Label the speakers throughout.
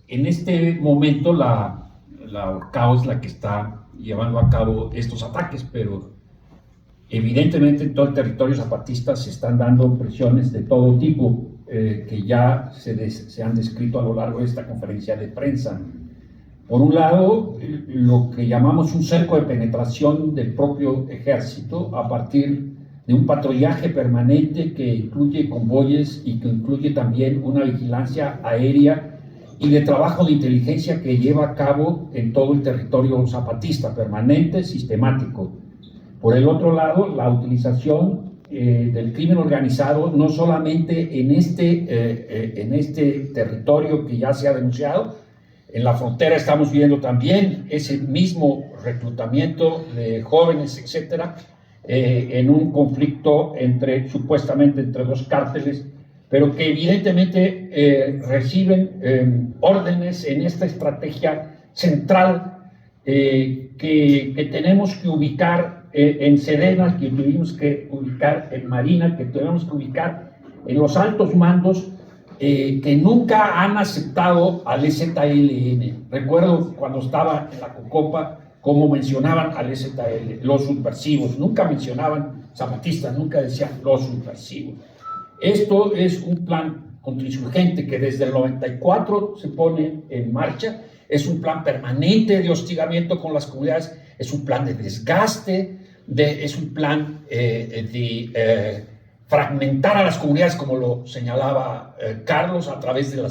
Speaker 1: En este momento la ORCAO es la que está llevando a cabo estos ataques, pero evidentemente en todo el territorio zapatista se están dando presiones de todo tipo que ya se han descrito a lo largo de esta conferencia de prensa. Por un lado, lo que llamamos un cerco de penetración del propio ejército a partir de un patrullaje permanente que incluye convoyes y que incluye también una vigilancia aérea y de trabajo de inteligencia que lleva a cabo en todo el territorio zapatista, permanente, sistemático. Por el otro lado, la utilización del crimen organizado, no solamente en este territorio que ya se ha denunciado, en la frontera estamos viendo también ese mismo reclutamiento de jóvenes, etcétera, en un conflicto supuestamente entre dos cárteles, pero que evidentemente reciben órdenes en esta estrategia central que tenemos que ubicar en Sedena, que tuvimos que ubicar en Marina, que tenemos que ubicar en los altos mandos que nunca han aceptado al EZLN. Recuerdo cuando estaba en la COCOPA cómo mencionaban al EZL, los subversivos, nunca mencionaban zapatistas, nunca decían los subversivos. Esto es un plan contrainsurgente que desde el 94 se pone en marcha, es un plan permanente de hostigamiento con las comunidades, es un plan de desgaste, es un plan de fragmentar a las comunidades, como lo señalaba Carlos, a través de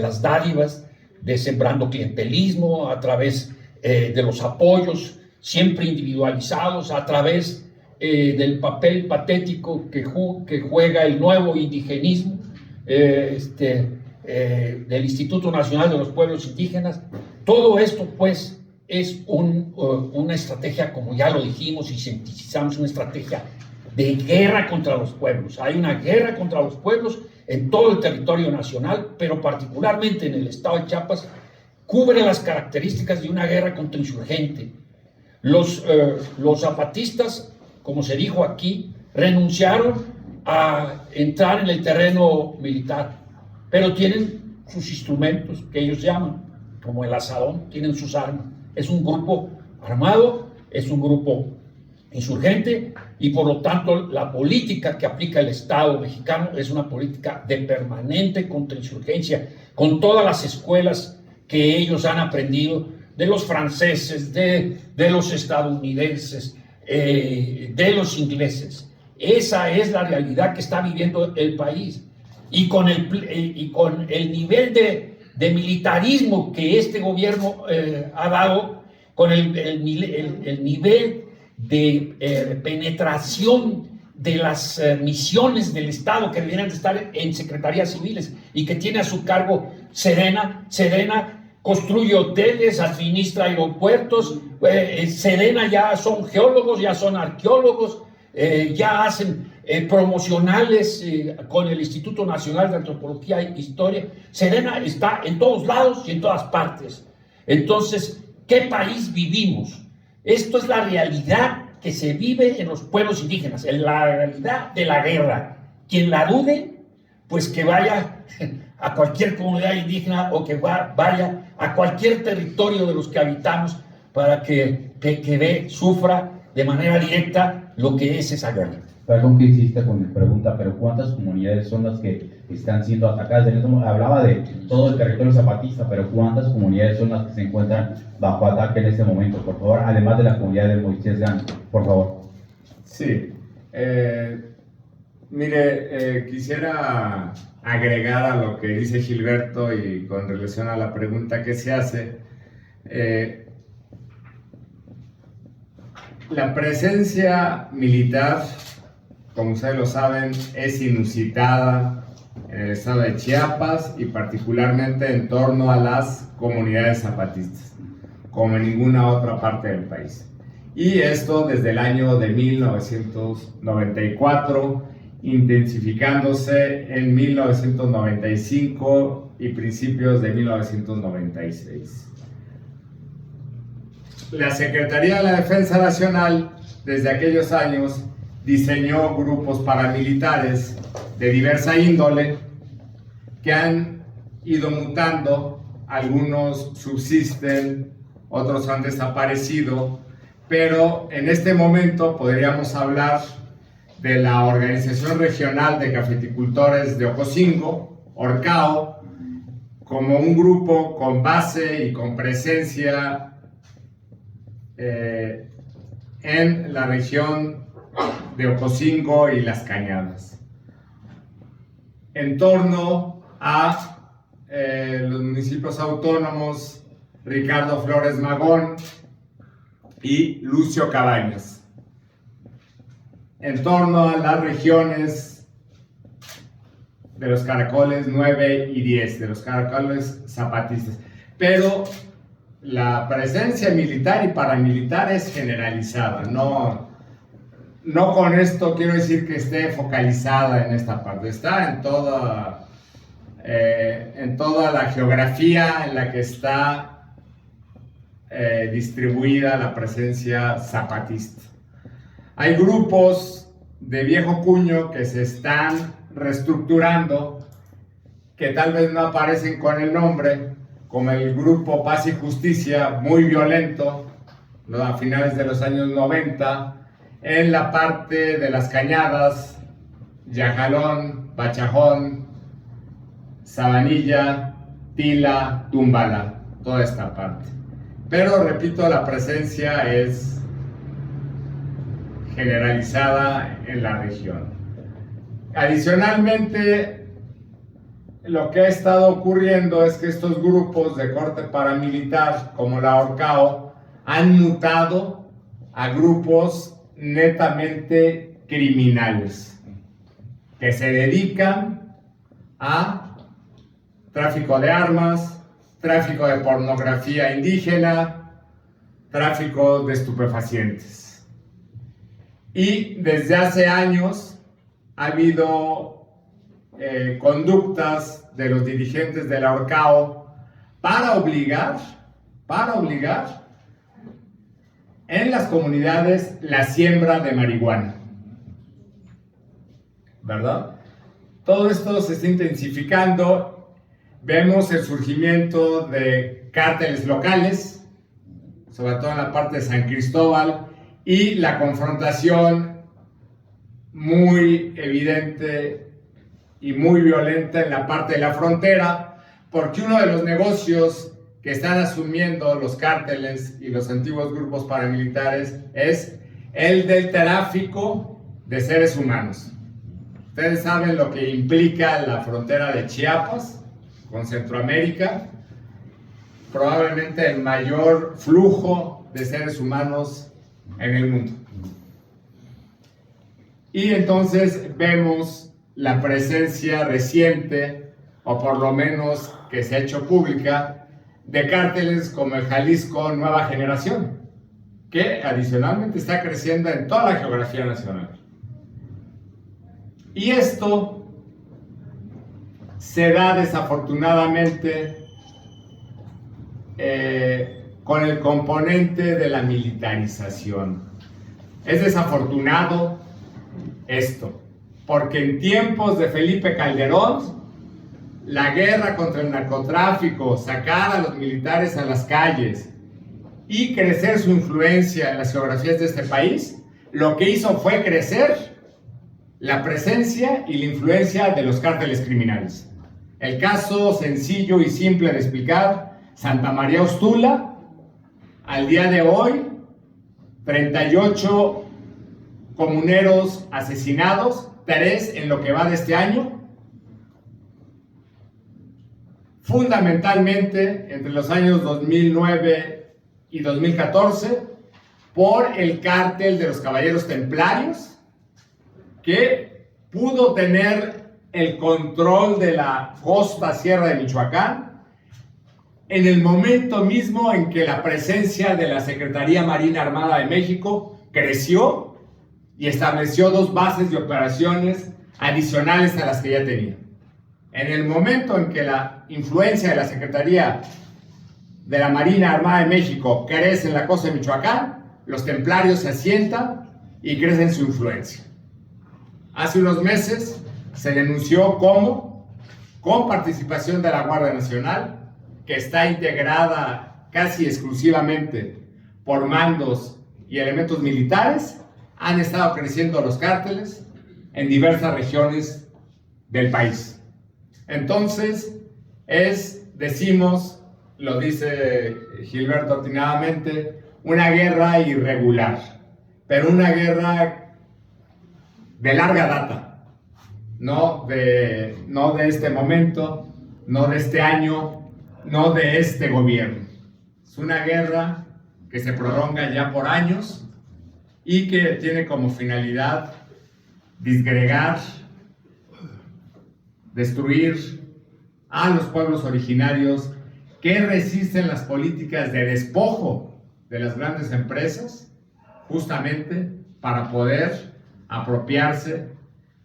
Speaker 1: las dádivas, de sembrando clientelismo, a través de los apoyos siempre individualizados, a través del papel patético que juega el nuevo indigenismo del Instituto Nacional de los Pueblos Indígenas. Todo esto, pues, es una estrategia, como ya lo dijimos y sintetizamos, una estrategia de guerra contra los pueblos. Hay una guerra contra los pueblos en todo el territorio nacional, pero particularmente en el estado de Chiapas, cubre las características de una guerra contrainsurgente. Los zapatistas, como se dijo aquí, renunciaron a entrar en el terreno militar, pero tienen sus instrumentos que ellos llaman, como el asadón, tienen sus armas. Es un grupo armado, es un grupo insurgente, y por lo tanto la política que aplica el Estado mexicano es una política de permanente contrainsurgencia, con todas las escuelas que ellos han aprendido de los franceses, de los estadounidenses, de los ingleses. Esa es la realidad que está viviendo el país, y con el nivel de militarismo que este gobierno ha dado, con el nivel de penetración de las misiones del Estado que deberían de estar en secretarías civiles y que tiene a su cargo Sedena. Sedena construye hoteles, administra aeropuertos, Sedena ya son geólogos, ya son arqueólogos, ya hacen promocionales con el Instituto Nacional de Antropología e Historia. Sedena está en todos lados y en todas partes. Entonces, ¿qué país vivimos? Esto es la realidad que se vive en los pueblos indígenas, en la realidad de la guerra. Quien la dude, pues que vaya a cualquier comunidad indígena o que vaya a cualquier territorio de los que habitamos para que sufra de manera directa lo que es esa guerra.
Speaker 2: Perdón que insista con mi pregunta, pero ¿cuántas comunidades son las que están siendo atacadas? Hablaba de todo el territorio zapatista, pero ¿cuántas comunidades son las que se encuentran bajo ataque en este momento, por favor? Además de la comunidad de Moisés Gán, por favor.
Speaker 3: Sí. Quisiera agregar a lo que dice Gilberto y con relación a la pregunta que se hace. La presencia militar, como ustedes lo saben, es inusitada en el estado de Chiapas y particularmente en torno a las comunidades zapatistas, como en ninguna otra parte del país. Y esto desde el año de 1994, intensificándose en 1995 y principios de 1996. La Secretaría de la Defensa Nacional, desde aquellos años, diseñó grupos paramilitares de diversa índole que han ido mutando algunos subsisten, otros han desaparecido, pero en este momento podríamos hablar de la Organización Regional de Cafeticultores de Ocosingo, Orcao, como un grupo con base y con presencia en la región de Ocosingo y Las Cañadas, en torno a los municipios autónomos Ricardo Flores Magón y Lucio Cabañas, en torno a las regiones de los caracoles 9 y 10, de los caracoles zapatistas. Pero la presencia militar y paramilitar es generalizada, no con esto quiero decir que esté focalizada en esta parte, está en toda la geografía en la que está distribuida la presencia zapatista. Hay grupos de viejo cuño que se están reestructurando, que tal vez no aparecen con el nombre, como el grupo Paz y Justicia, muy violento, a finales de los años 90, en la parte de Las Cañadas, Yajalón, Bachajón, Sabanilla, Tila, Tumbala, toda esta parte. Pero repito, la presencia es generalizada en la región. Adicionalmente, lo que ha estado ocurriendo es que estos grupos de corte paramilitar, como la Orcao, han mutado a grupos netamente criminales, que se dedican a tráfico de armas, tráfico de pornografía indígena, tráfico de estupefacientes. Y desde hace años ha habido conductas de los dirigentes de la Orcao para obligar en las comunidades la siembra de marihuana, ¿verdad? Todo esto se está intensificando. Vemos el surgimiento de cárteles locales, sobre todo en la parte de San Cristóbal, y la confrontación muy evidente y muy violenta en la parte de la frontera, porque uno de los negocios que están asumiendo los cárteles y los antiguos grupos paramilitares es el del tráfico de seres humanos. Ustedes saben lo que implica la frontera de Chiapas con Centroamérica, probablemente el mayor flujo de seres humanos en el mundo. Y entonces vemos la presencia reciente, o por lo menos que se ha hecho pública, de cárteles como el Jalisco Nueva Generación, que adicionalmente está creciendo en toda la geografía nacional. Y esto se da desafortunadamente con el componente de la militarización. Es desafortunado esto, porque en tiempos de Felipe Calderón, la guerra contra el narcotráfico, sacar a los militares a las calles y crecer su influencia en las geografías de este país, lo que hizo fue crecer la presencia y la influencia de los cárteles criminales. El caso sencillo y simple de explicar: Santa María Ostula, al día de hoy, 38 comuneros asesinados, 3 en lo que va de este año, fundamentalmente entre los años 2009 y 2014, por el cártel de los Caballeros Templarios, que pudo tener el control de la costa sierra de Michoacán en el momento mismo en que la presencia de la Secretaría Marina Armada de México creció y estableció 2 bases de operaciones adicionales a las que ya tenía. En el momento en que la influencia de la Secretaría de la Marina Armada de México crece en la costa de Michoacán, los templarios se asientan y crecen su influencia. Hace unos meses se denunció cómo, con participación de la Guardia Nacional, que está integrada casi exclusivamente por mandos y elementos militares, han estado creciendo los cárteles en diversas regiones del país. Entonces, decimos, lo dice Gilberto atinadamente, una guerra irregular, pero una guerra de larga data, no de este momento, no de este año, no de este gobierno. Es una guerra que se prolonga ya por años y que tiene como finalidad disgregar, destruir a los pueblos originarios que resisten las políticas de despojo de las grandes empresas, justamente para poder apropiarse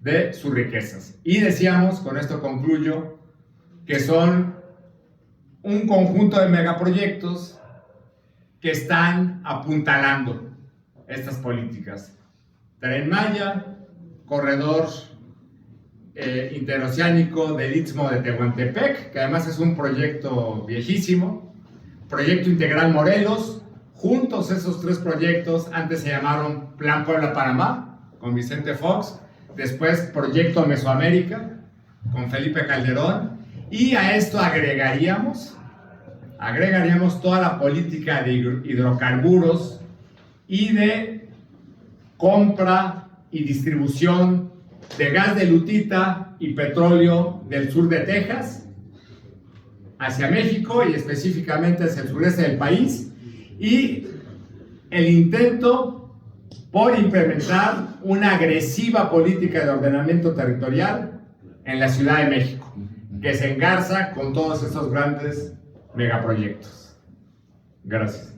Speaker 3: de sus riquezas. Y decíamos, con esto concluyo, que son un conjunto de megaproyectos que están apuntalando estas políticas. Tren Maya, corredor interoceánico del Istmo de Tehuantepec, que además es un proyecto viejísimo, Proyecto Integral Morelos. Juntos esos tres proyectos antes se llamaron Plan Puebla-Panamá, con Vicente Fox, después Proyecto Mesoamérica, con Felipe Calderón, y a esto agregaríamos toda la política de hidrocarburos y de compra y distribución de gas de lutita y petróleo del sur de Texas hacia México y específicamente hacia el sureste del país, y el intento por implementar una agresiva política de ordenamiento territorial en la Ciudad de México, que se engarza con todos estos grandes megaproyectos. Gracias.